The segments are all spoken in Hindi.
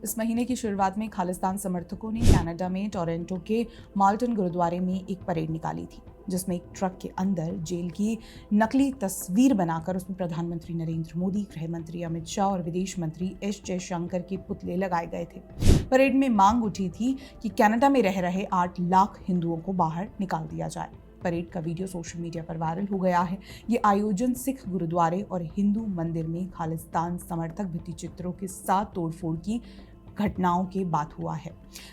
इस महीने की शुरुआत में खालिस्तान समर्थकों ने कनाडा में टोरंटो के माल्टन गुरुद्वारे में एक परेड निकाली थी, जिसमें एक ट्रक के अंदर जेल की नकली तस्वीर बनाकर उसमें प्रधानमंत्री नरेंद्र मोदी, गृह मंत्री अमित शाह और विदेश मंत्री एस जयशंकर के पुतले लगाए गए थे। परेड में मांग उठी थी कि कनाडा में रह रहे 8 लाख हिंदुओं को बाहर निकाल दिया जाए। परेड का वीडियो सोशल मीडिया पर वायरल हो गया है। ये आयोजन सिख गुरुद्वारे और हिंदू मंदिर में खालिस्तान समर्थक भित्ति चित्रों के साथ तोड़फोड़ की घटनाओं के बाद हुआ है।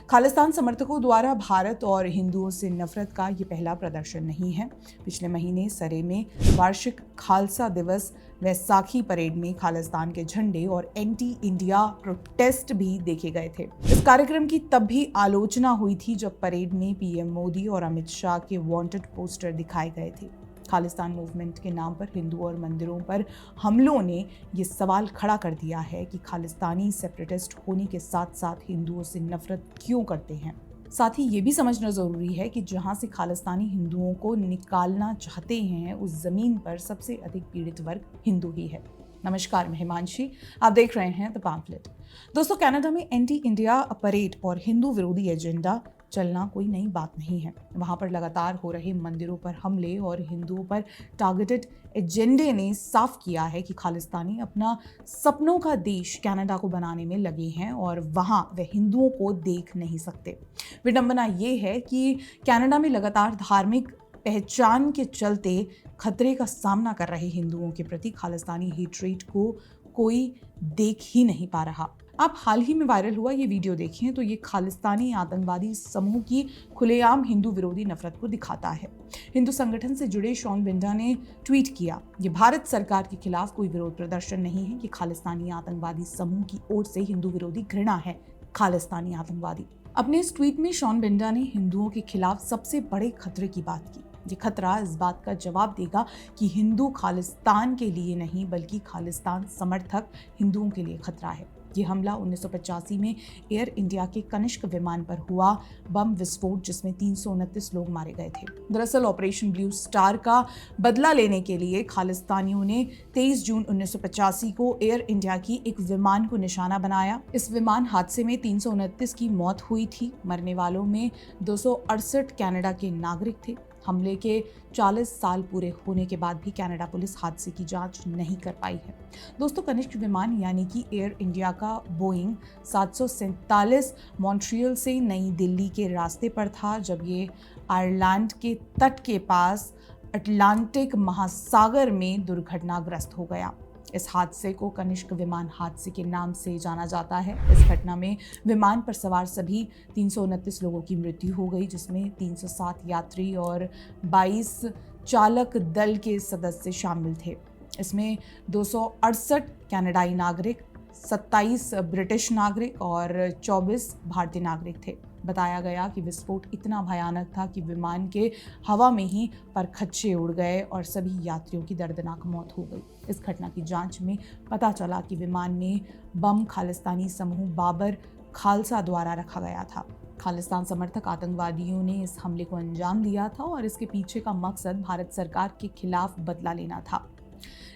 खालिस्तान समर्थकों द्वारा भारत और हिंदुओं से नफरत का ये पहला प्रदर्शन नहीं है। पिछले महीने सरे में वार्षिक खालसा दिवस वैसाखी परेड में खालिस्तान के झंडे और एंटी इंडिया प्रोटेस्ट भी देखे गए थे। इस कार्यक्रम की तब भी आलोचना हुई थी जब परेड में पीएम मोदी और अमित शाह के वांटेड पोस्टर दिखाए गए थे। खालिस्तान मूवमेंट के नाम पर हिंदू और मंदिरों पर हमलों ने ये सवाल खड़ा कर दिया है कि खालिस्तानी सेपरेटिस्ट होने के साथ साथ हिंदुओं से नफरत क्यों करते हैं। साथ ही ये भी समझना जरूरी है कि जहां से खालिस्तानी हिंदुओं को निकालना चाहते हैं, उस जमीन पर सबसे अधिक पीड़ित वर्ग हिंदू ही है। नमस्कार, मैं हिमांशी, आप देख रहे हैं द पैम्फलेट। दोस्तों, कनाडा में एंटी इंडिया परेड और हिंदू विरोधी एजेंडा चलना कोई नई बात नहीं है। वहाँ पर लगातार हो रहे मंदिरों पर हमले और हिंदुओं पर टारगेटेड एजेंडे ने साफ किया है कि खालिस्तानी अपना सपनों का देश कनाडा को बनाने में लगे हैं और वहाँ वे हिंदुओं को देख नहीं सकते। विडंबना ये है कि कनाडा में लगातार धार्मिक पहचान के चलते खतरे का सामना कर रहे हिंदुओं के प्रति खालिस्तानी हेट्रेट को कोई देख ही नहीं पा रहा। आप हाल ही में वायरल हुआ ये वीडियो देखें तो ये खालिस्तानी आतंकवादी समूह की खुलेआम हिंदू विरोधी नफरत को दिखाता है। हिंदू संगठन से जुड़े शॉन बिंडा ने ट्वीट किया, ये भारत सरकार के खिलाफ कोई विरोध प्रदर्शन नहीं है कि खालिस्तानी आतंकवादी समूह की ओर से हिंदू विरोधी घृणा है। खालिस्तानी आतंकवादी। अपने इस ट्वीट में शॉन बिंडा ने हिंदुओं के खिलाफ सबसे बड़े खतरे की बात की। ये खतरा इस बात का जवाब देगा कि हिंदू खालिस्तान के लिए नहीं बल्कि खालिस्तान समर्थक हिंदुओं के लिए खतरा है। ये हमला 1985 में एयर इंडिया के कनिष्क विमान पर हुआ बम विस्फोट, जिसमें 329 लोग मारे गए थे। दरअसल ऑपरेशन ब्लू स्टार का बदला लेने के लिए खालिस्तानियों ने 23 जून 1985 को एयर इंडिया की एक विमान को निशाना बनाया। इस विमान हादसे में 329 की मौत हुई थी। मरने वालों में 268 कनाडा के नागरिक थे। हमले के 40 साल पूरे होने के बाद भी कनाडा पुलिस हादसे की जांच नहीं कर पाई है। दोस्तों, कनिष्क विमान यानी कि एयर इंडिया का बोइंग 747 मॉन्ट्रियल से नई दिल्ली के रास्ते पर था जब ये आयरलैंड के तट के पास अटलांटिक महासागर में दुर्घटनाग्रस्त हो गया। इस हादसे को कनिष्क विमान हादसे के नाम से जाना जाता है। इस घटना में विमान पर सवार सभी 329 लोगों की मृत्यु हो गई, जिसमें 307 यात्री और 22 चालक दल के सदस्य शामिल थे। इसमें 268 कनाडाई नागरिक, 27 ब्रिटिश नागरिक और 24 भारतीय नागरिक थे। बताया गया कि विस्फोट इतना भयानक था कि विमान के हवा में ही परखच्चे उड़ गए और सभी यात्रियों की दर्दनाक मौत हो गई। इस घटना की जांच में पता चला कि विमान में बम खालिस्तानी समूह बाबर खालसा द्वारा रखा गया था। खालिस्तान समर्थक आतंकवादियों ने इस हमले को अंजाम दिया था और इसके पीछे का मकसद भारत सरकार के खिलाफ बदला लेना था।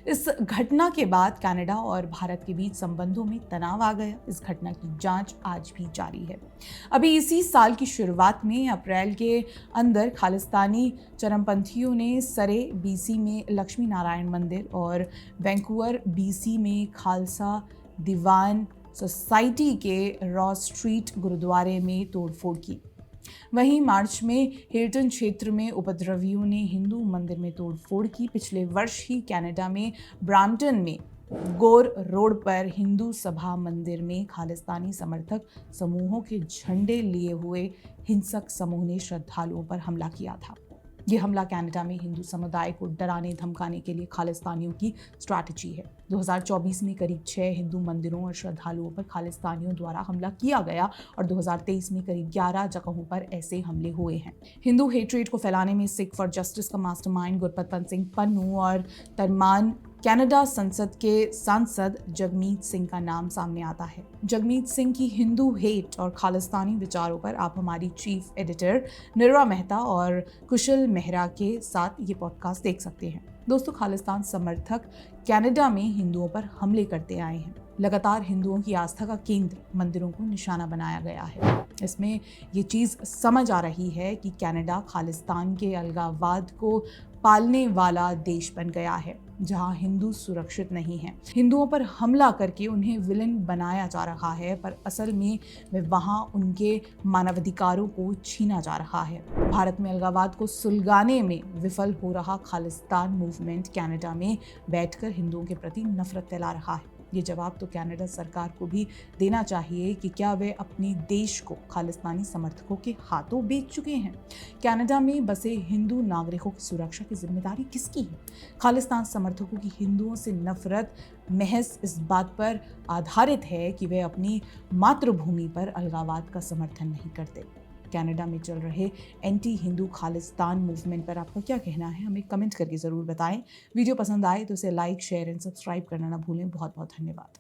इस घटना के बाद कनाडा और भारत के बीच संबंधों में तनाव आ गया। इस घटना की जांच आज भी जारी है। अभी इसी साल की शुरुआत में अप्रैल के अंदर खालिस्तानी चरमपंथियों ने सरे बीसी में लक्ष्मी नारायण मंदिर और वैंकूवर बीसी में खालसा दीवान सोसाइटी के रॉ स्ट्रीट गुरुद्वारे में तोड़फोड़ की। वहीं मार्च में हिल्टन क्षेत्र में उपद्रवियों ने हिंदू मंदिर में तोड़फोड़ की। पिछले वर्ष ही कनाडा में ब्राम्पटन में गोर रोड पर हिंदू सभा मंदिर में खालिस्तानी समर्थक समूहों के झंडे लिए हुए हिंसक समूह ने श्रद्धालुओं पर हमला किया था। ये हमला कनाडा में हिंदू समुदाय को डराने धमकाने के लिए खालिस्तानियों की स्ट्रैटेजी है। 2024 में करीब 6 हिंदू मंदिरों और श्रद्धालुओं पर खालिस्तानियों द्वारा हमला किया गया और 2023 में करीब 11 जगहों पर ऐसे हमले हुए हैं। हिंदू हेट्रेट को फैलाने में सिख फॉर जस्टिस का मास्टरमाइंड गुरपतवंत सिंह पन्नू और तरमान कनाडा संसद के सांसद जगमीत सिंह का नाम सामने आता है। जगमीत सिंह की हिंदू हेट और खालिस्तानी विचारों पर आप हमारी चीफ एडिटर निर्वा मेहता और कुशल मेहरा के साथ ये पॉडकास्ट देख सकते हैं। दोस्तों, खालिस्तान समर्थक कनाडा में हिंदुओं पर हमले करते आए हैं। लगातार हिंदुओं की आस्था का केंद्र मंदिरों को निशाना बनाया गया है। इसमें ये चीज़ समझ आ रही है कि कनाडा खालिस्तान के अलगाववाद को पालने वाला देश बन गया है, जहां हिंदू सुरक्षित नहीं हैं। हिंदुओं पर हमला करके उन्हें विलेन बनाया जा रहा है, पर असल में वे वहां उनके मानवाधिकारों को छीना जा रहा है। भारत में अलगाववाद को सुलगाने में विफल हो रहा खालिस्तान मूवमेंट कनाडा में बैठकर हिंदुओं के प्रति नफरत फैला रहा है। ये जवाब तो कनाडा सरकार को भी देना चाहिए कि क्या वे अपने देश को खालिस्तानी समर्थकों के हाथों बेच चुके हैं। कनाडा में बसे हिंदू नागरिकों की सुरक्षा की जिम्मेदारी किसकी है? खालिस्तान समर्थकों की हिंदुओं से नफरत महज इस बात पर आधारित है कि वे अपनी मातृभूमि पर अलगाववाद का समर्थन नहीं करते। कनाडा में चल रहे एंटी हिंदू खालिस्तान मूवमेंट पर आपका क्या कहना है? हमें कमेंट करके ज़रूर बताएं। वीडियो पसंद आए तो इसे लाइक, शेयर एंड सब्सक्राइब करना ना भूलें। बहुत बहुत धन्यवाद।